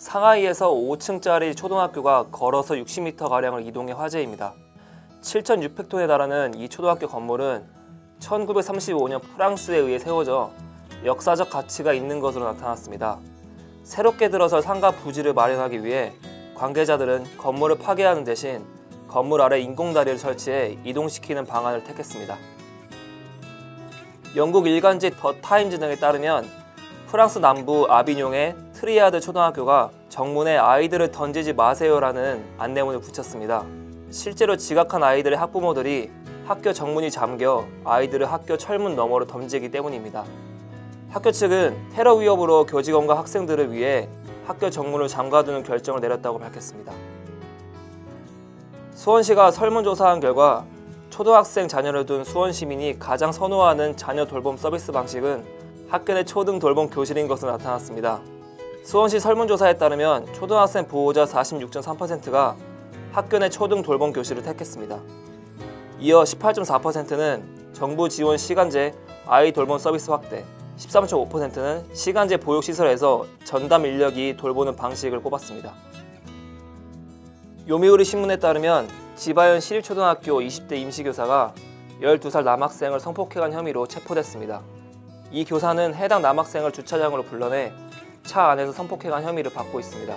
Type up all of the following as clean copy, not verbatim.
상하이에서 5층짜리 초등학교가 걸어서 60m가량을 이동해 화제입니다. 7,600톤에 달하는 이 초등학교 건물은 1935년 프랑스에 의해 세워져 역사적 가치가 있는 것으로 나타났습니다. 새롭게 들어설 상가 부지를 마련하기 위해 관계자들은 건물을 파괴하는 대신 건물 아래 인공다리를 설치해 이동시키는 방안을 택했습니다. 영국 일간지 더 타임즈 등에 따르면 프랑스 남부 아비뇽의 트리아드 초등학교가 정문에 아이들을 던지지 마세요라는 안내문을 붙였습니다. 실제로 지각한 아이들의 학부모들이 학교 정문이 잠겨 아이들을 학교 철문 너머로 던지기 때문입니다. 학교 측은 테러 위협으로 교직원과 학생들을 위해 학교 정문을 잠가두는 결정을 내렸다고 밝혔습니다. 수원시가 설문조사한 결과 초등학생 자녀를 둔 수원시민이 가장 선호하는 자녀 돌봄 서비스 방식은 학교 내 초등 돌봄 교실인 것으로 나타났습니다. 수원시 설문조사에 따르면 초등학생 보호자 46.3%가 학교 내 초등 돌봄 교실을 택했습니다. 이어 18.4%는 정부 지원 시간제 아이 돌봄 서비스 확대, 13.5%는 시간제 보육시설에서 전담 인력이 돌보는 방식을 꼽았습니다. 요미우리 신문에 따르면 지바현 시립초등학교 20대 임시교사가 12살 남학생을 성폭행한 혐의로 체포됐습니다. 이 교사는 해당 남학생을 주차장으로 불러내 차 안에서 성폭행한 혐의를 받고 있습니다.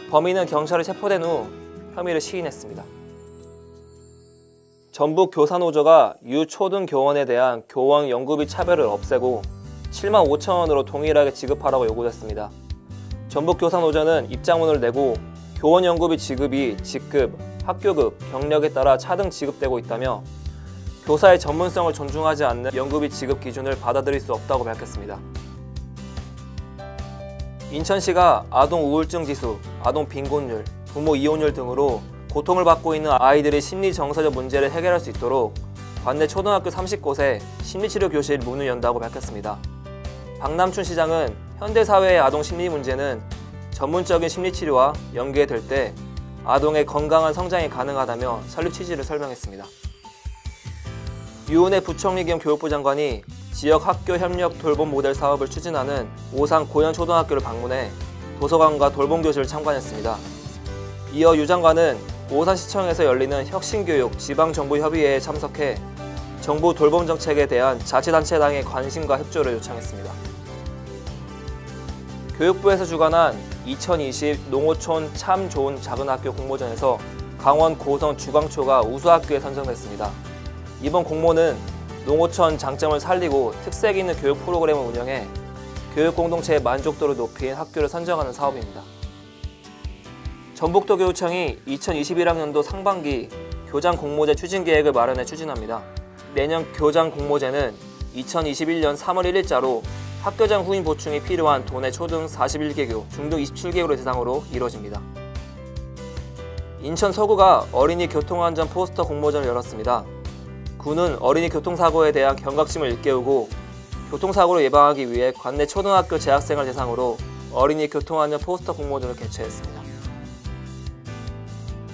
범인은 경찰에 체포된 후 혐의를 시인했습니다. 전북 교사노조가 유초등교원에 대한 교원 연구비 차별을 없애고 7만 5천 원으로 동일하게 지급하라고 요구했습니다. 전북 교사노조는 입장문을 내고 교원 연구비 지급이 직급, 학교급, 경력에 따라 차등 지급되고 있다며 교사의 전문성을 존중하지 않는 연구비 지급 기준을 받아들일 수 없다고 밝혔습니다. 인천시가 아동 우울증 지수, 아동 빈곤율, 부모 이혼율 등으로 고통을 받고 있는 아이들의 심리 정서적 문제를 해결할 수 있도록 관내 초등학교 30곳에 심리치료 교실 문을 연다고 밝혔습니다. 박남춘 시장은 현대사회의 아동 심리 문제는 전문적인 심리치료와 연계될 때 아동의 건강한 성장이 가능하다며 설립 취지를 설명했습니다. 유은혜 부총리 겸 교육부 장관이 지역 학교 협력 돌봄 모델 사업을 추진하는 오산 고현초등학교를 방문해 도서관과 돌봄교실을 참관했습니다. 이어 유 장관은 오산시청에서 열리는 혁신교육 지방정부협의회에 참석해 정부 돌봄 정책에 대한 자치단체당의 관심과 협조를 요청했습니다. 교육부에서 주관한 2020 농어촌 참 좋은 작은 학교 공모전에서 강원 고성 주광초가 우수학교에 선정됐습니다. 이번 공모는 농어촌 장점을 살리고 특색 있는 교육 프로그램을 운영해 교육 공동체의 만족도를 높인 학교를 선정하는 사업입니다. 전북도 교육청이 2021학년도 상반기 교장 공모제 추진 계획을 마련해 추진합니다. 내년 교장 공모제는 2021년 3월 1일자로 학교장 후임 보충이 필요한 도내 초등 41개교, 중등 27개교를 대상으로 이루어집니다. 인천 서구가 어린이 교통안전 포스터 공모전을 열었습니다. 구는 어린이 교통사고에 대한 경각심을 일깨우고 교통사고를 예방하기 위해 관내 초등학교 재학생을 대상으로 어린이 교통안전 포스터 공모전을 개최했습니다.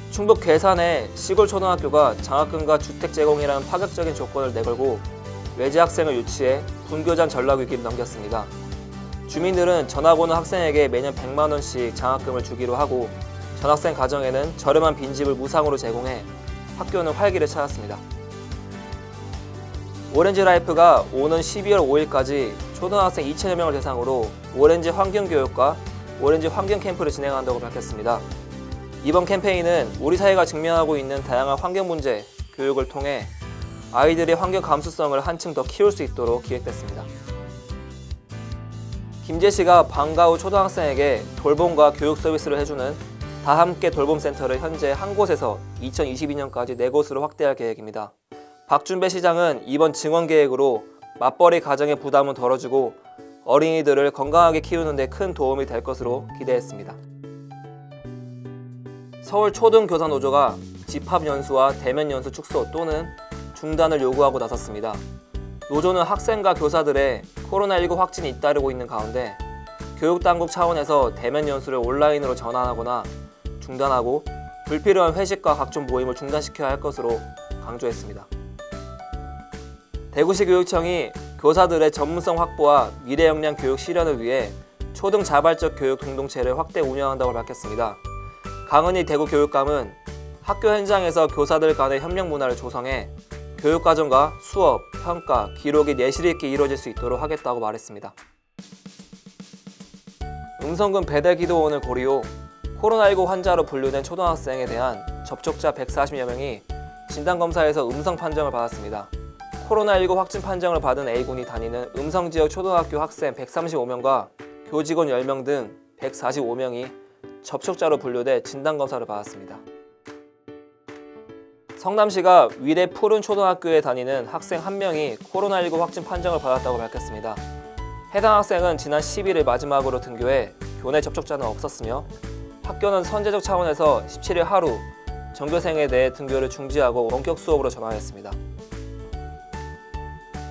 충북 괴산의 시골 초등학교가 장학금과 주택 제공이라는 파격적인 조건을 내걸고 외제 학생을 유치해 분교장 전락 위기를 넘겼습니다. 주민들은 전학 오는 학생에게 매년 100만 원씩 장학금을 주기로 하고 전학생 가정에는 저렴한 빈집을 무상으로 제공해 학교는 활기를 찾았습니다. 오렌지라이프가 오는 12월 5일까지 초등학생 2,000여 명을 대상으로 오렌지 환경교육과 오렌지 환경캠프를 진행한다고 밝혔습니다. 이번 캠페인은 우리 사회가 직면하고 있는 다양한 환경 문제, 교육을 통해 아이들의 환경 감수성을 한층 더 키울 수 있도록 기획됐습니다. 김제시가 방과 후 초등학생에게 돌봄과 교육 서비스를 해주는 다함께 돌봄센터를 현재 한 곳에서 2022년까지 4곳으로 확대할 계획입니다. 박준배 시장은 이번 증원 계획으로 맞벌이 가정의 부담은 덜어주고 어린이들을 건강하게 키우는 데 큰 도움이 될 것으로 기대했습니다. 서울 초등교사노조가 집합연수와 대면연수 축소 또는 중단을 요구하고 나섰습니다. 노조는 학생과 교사들의 코로나19 확진이 잇따르고 있는 가운데 교육당국 차원에서 대면연수를 온라인으로 전환하거나 중단하고 불필요한 회식과 각종 모임을 중단시켜야 할 것으로 강조했습니다. 대구시 교육청이 교사들의 전문성 확보와 미래 역량 교육 실현을 위해 초등 자발적 교육 공동체를 확대 운영한다고 밝혔습니다. 강은희 대구교육감은 학교 현장에서 교사들 간의 협력 문화를 조성해 교육과정과 수업, 평가, 기록이 내실 있게 이루어질 수 있도록 하겠다고 말했습니다. 음성군 배달기도원을 고리로 코로나19 환자로 분류된 초등학생에 대한 접촉자 140여 명이 진단검사에서 음성 판정을 받았습니다. 코로나19 확진 판정을 받은 A군이 다니는 음성지역 초등학교 학생 135명과 교직원 10명 등 145명이 접촉자로 분류돼 진단검사를 받았습니다. 성남시가 위례 푸른 초등학교에 다니는 학생 1명이 코로나19 확진 판정을 받았다고 밝혔습니다. 해당 학생은 지난 10일을 마지막으로 등교해 교내 접촉자는 없었으며 학교는 선제적 차원에서 17일 하루 전교생에 대해 등교를 중지하고 원격 수업으로 전환했습니다.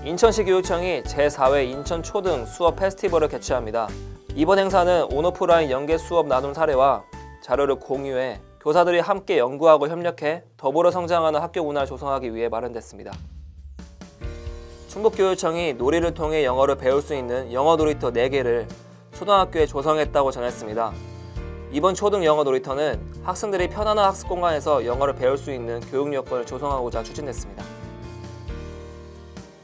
인천시 교육청이 제4회 인천 초등 수업 페스티벌을 개최합니다. 이번 행사는 온오프라인 연계 수업 나눔 사례와 자료를 공유해 교사들이 함께 연구하고 협력해 더불어 성장하는 학교 문화를 조성하기 위해 마련됐습니다. 충북교육청이 놀이를 통해 영어를 배울 수 있는 영어 놀이터 4개를 초등학교에 조성했다고 전했습니다. 이번 초등 영어 놀이터는 학생들이 편안한 학습 공간에서 영어를 배울 수 있는 교육 여건을 조성하고자 추진됐습니다.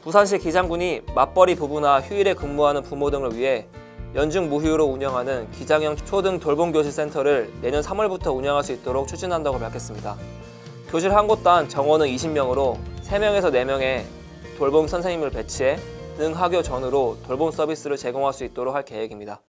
부산시 기장군이 맞벌이 부부나 휴일에 근무하는 부모 등을 위해 연중 무휴로 운영하는 기장형 초등 돌봄교실 센터를 내년 3월부터 운영할 수 있도록 추진한다고 밝혔습니다. 교실 한 곳당 정원은 20명으로 3명에서 4명의 돌봄 선생님을 배치해 등 학교 전후로 돌봄 서비스를 제공할 수 있도록 할 계획입니다.